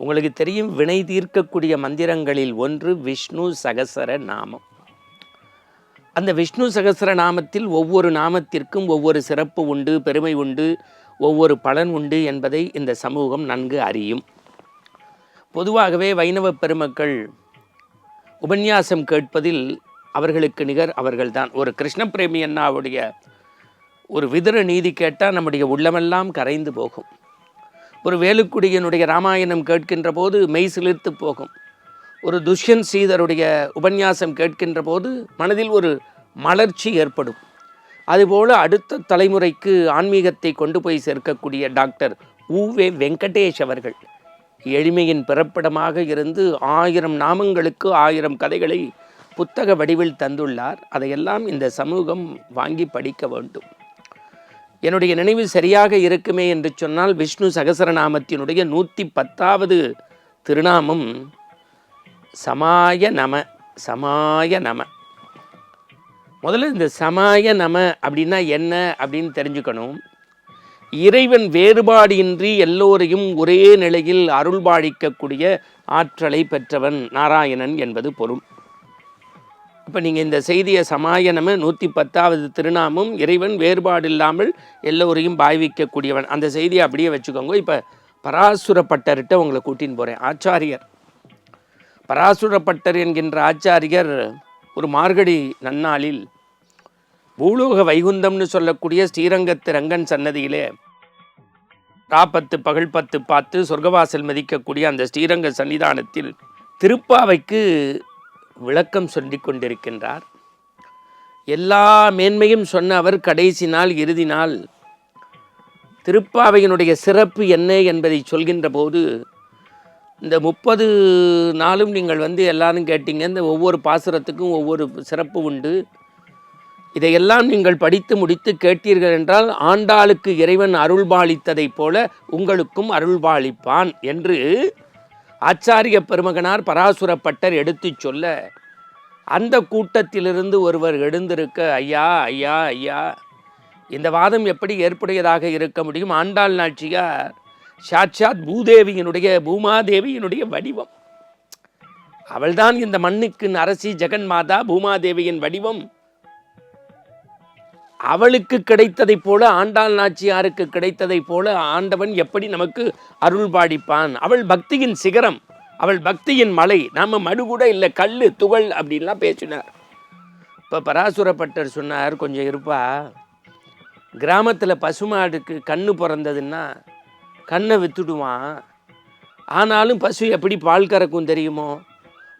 உங்களுக்கு தெரியும், வினை தீர்க்கக்கூடிய மந்திரங்களில் ஒன்று விஷ்ணு சகசர நாமம். அந்த விஷ்ணு சகசர நாமத்தில் ஒவ்வொரு நாமத்திற்கும் ஒவ்வொரு சிறப்பு உண்டு, பெருமை உண்டு, ஒவ்வொரு பலன் உண்டு என்பதை இந்த சமூகம் நன்கு அறியும். பொதுவாகவே வைணவ பெருமக்கள் உபன்யாசம் கேட்பதில் அவர்களுக்கு நிகர் அவர்கள்தான். ஒரு கிருஷ்ண பிரேமி அண்ணாவுடைய ஒரு விதுர நீதி கேட்டால் நம்முடைய உள்ளமெல்லாம் கரைந்து போகும். ஒரு வேலுக்குடியனுடைய ராமாயணம் கேட்கின்ற போது மெய் சிலிர்த்து போகும். ஒரு துஷ்யந்த் ஸ்ரீதருடைய உபன்யாசம் கேட்கின்ற போது மனதில் ஒரு மலர்ச்சி ஏற்படும். அதுபோல் அடுத்த தலைமுறைக்கு ஆன்மீகத்தை கொண்டு போய் சேர்க்கக்கூடிய டாக்டர் உவே வெங்கடேஷ் அவர்கள் எளிமையின் பிறப்பிடமாக இருந்து 1000 நாமங்களுக்கு 1000 கதைகளை புத்தக வடிவில் தந்துள்ளார். அதையெல்லாம் இந்த சமூகம் வாங்கி படிக்க வேண்டும். என்னுடைய நினைவு சரியாக இருக்குமே என்று சொன்னால் விஷ்ணு சகசரநாமத்தினுடைய 110வது திருநாமம் சமாய நம. சமாய நம. முதல்ல இந்த சமாய நம அப்படின்னா என்ன அப்படின்னு தெரிஞ்சுக்கணும். இறைவன் வேறுபாடின்றி எல்லோரையும் ஒரே நிலையில் அருள்பாலிக்கக்கூடிய ஆற்றலை பெற்றவன் நாராயணன் என்பது பொருள். இப்போ நீங்கள் இந்த செய்தியை சமாய நம 110வது திருநாமம் இறைவன் வேறுபாடு இல்லாமல் எல்லோரையும் பாய்விக்கக்கூடியவன், அந்த செய்தியை அப்படியே வச்சுக்கோங்க. இப்போ பராசுரப்பட்டர்கிட்ட உங்களை கூட்டின்னு போகிறேன். ஆச்சாரியர் பராசுரப்பட்டர் என்கின்ற ஆச்சாரியர் ஒரு மார்கழி நன்னாளில் பூலோக வைகுந்தம்னு சொல்லக்கூடிய ஸ்ரீரங்கத்து ரங்கன் சன்னதியிலே ராப்பத்து பகல் 10 பார்த்து சொர்க்கவாசல் மதிக்கக்கூடிய அந்த ஸ்ரீரங்க சன்னிதானத்தில் திருப்பாவைக்கு விளக்கம் சொல்லி கொண்டிருக்கின்றார். எல்லா மேன்மையும் சொன்ன அவர் கடைசி நாள் இறுதி நாள் திருப்பாவையினுடைய சிறப்பு என்ன என்பதை சொல்கின்ற போது, இந்த 30 நாளும் நீங்கள் எல்லாரும் கேட்டீங்க, இந்த ஒவ்வொரு பாசுரத்துக்கும் ஒவ்வொரு சிறப்பு உண்டு, இதையெல்லாம் நீங்கள் படித்து முடித்து கேட்டீர்கள் என்றால் ஆண்டாளுக்கு இறைவன் அருள்பாலித்ததை போல உங்களுக்கும் அருள்பாலிப்பான் என்று ஆச்சாரிய பெருமகனார் பராசுரப்பட்டர் எடுத்து சொல்ல, அந்த கூட்டத்திலிருந்து ஒருவர் எழுந்திருக்க, ஐயா ஐயா ஐயா, இந்த வாதம் எப்படி ஏற்புடையதாக இருக்க முடியும்? ஆண்டாள் நாச்சியார் சாட்சாத் பூமாதேவியினுடைய வடிவம். அவள்தான் இந்த மண்ணுக்கு அரசி ஜெகன் மாதா. பூமாதேவியின் வடிவம் அவளுக்கு கிடைத்ததை போல, ஆண்டாள் நாச்சியாருக்கு கிடைத்ததை போல ஆண்டவன் எப்படி நமக்கு அருள் பாடிப்பான்? அவள் பக்தியின் சிகரம், அவள் பக்தியின் மலை, நாம மடு கூட இல்லை, கல் துகள் அப்படின்லாம் பேசினார். இப்போ பராசுரப்பட்டர் சொன்னார், கொஞ்சம் இருப்பா, கிராமத்தில் பசுமாடுக்கு கண்ணு பிறந்ததுன்னா கண்ணை வித்துடுவான், ஆனாலும் பசு எப்படி பால் கறக்கும் தெரியுமோ?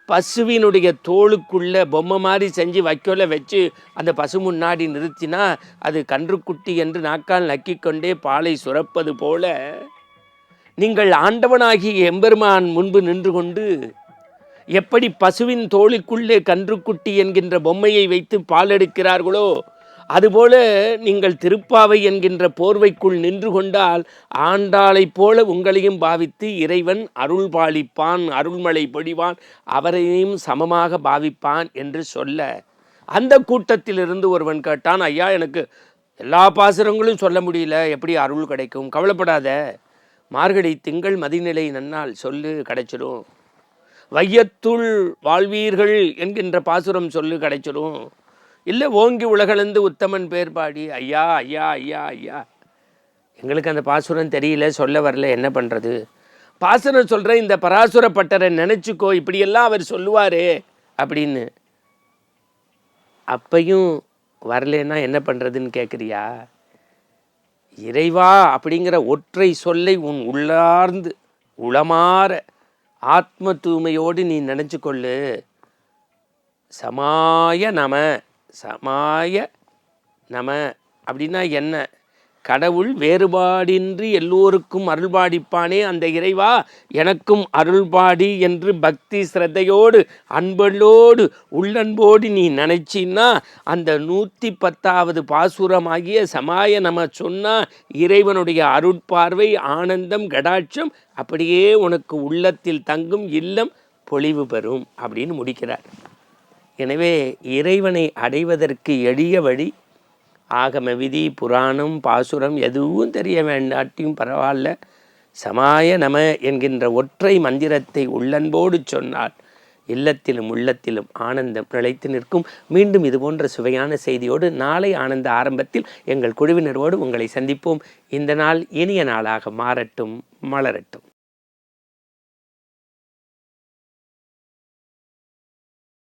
பசுவினுடைய தோளுக்குள்ள பொம்மை மாதிரி செஞ்சு வைக்கோல வச்சு அந்த பசு முன்னாடி நிறுத்தினா அது கன்றுக்குட்டி என்று நாக்கால் நக்கிக்கொண்டே பாலை சுரப்பது போல, நீங்கள் ஆண்டவனாகிய எம்பெருமான் முன்பு நின்று கொண்டு எப்படி பசுவின் தோளுக்குள்ளே கன்றுக்குட்டி என்கின்ற பொம்மையை வைத்து பால் எடுக்கிறார்களோ, அதுபோல நீங்கள் திருப்பாவை என்கின்ற போர்வைக்குள் நின்று கொண்டால் ஆண்டாளை போல உங்களையும் பாவித்து இறைவன் அருள் பாலிப்பான், அருள்மழை பொழிவான், அவரையும் சமமாக பாவிப்பான் என்று சொல்ல, அந்த கூட்டத்திலிருந்து ஒருவன் கேட்டான், ஐயா எனக்கு எல்லா பாசுரங்களும் சொல்ல முடியல, எப்படி அருள் கிடைக்கும்? கவலைப்படாத, மார்கழி திங்கள் மதிநிலை நன்னால் சொல்லு, கிடைச்சிடும். வையத்துள் வாழ்வீர்கள் என்கின்ற பாசுரம் சொல்லு, கிடைச்சிடும். இல்லை ஓங்கி உலகளந்து உத்தமன் பேர் பாடி. ஐயா ஐயா ஐயா ஐயா, எங்களுக்கு அந்த பாசுரம் தெரியல, சொல்ல வரல, என்ன பண்ணுறது? பாசுரம் சொல்கிற இந்த பராசுரப்பட்டரை நினச்சிக்கோ, இப்படியெல்லாம் அவர் சொல்லுவாரே அப்படின்னு. அப்பையும் வரலன்னா என்ன பண்ணுறதுன்னு கேட்குறியா? இறைவா அப்படிங்கிற ஒற்றை சொல்லை உன் உள்ளார்ந்து உளமாற ஆத்ம தூய்மையோடு நீ நினச்சிக்கொள்ளு. சமாய நம. சமாய நம அப்படின்னா என்ன? கடவுள் வேறுபாடின்றி எல்லோருக்கும் அருள்பாடிப்பானே, அந்த இறைவா எனக்கும் அருள்பாடி என்று பக்தி சிரத்தையோடு அன்போடு உள்ளன்போடு நீ நினைச்சின்னா அந்த 110வது பாசுரமாகிய சமாய நம சொன்னா இறைவனுடைய அருட்பார்வை, ஆனந்தம், கடாட்சம் அப்படியே உனக்கு உள்ளத்தில் தங்கும், இல்லம் பொலிவு பெறும் அப்படின்னு முடிக்கிறார். எனவே இறைவனை அடைவதற்கு எளிய வழி ஆகம விதி, புராணம், பாசுரம் எதுவும் தெரிய வேண்டாட்டியும் பரவாயில்ல, சமாய நம என்கின்ற ஒற்றை மந்திரத்தை உள்ளன்போடு சொன்னால் இல்லத்திலும் உள்ளத்திலும் ஆனந்தம் நிலைத்து நிற்கும். மீண்டும் இதுபோன்ற சுவையான செய்தியோடு நாளை ஆனந்த ஆரம்பத்தில் எங்கள் குழுவினரோடு உங்களை சந்திப்போம். இந்த நாள் இனிய நாளாக மாறட்டும், மலரட்டும்.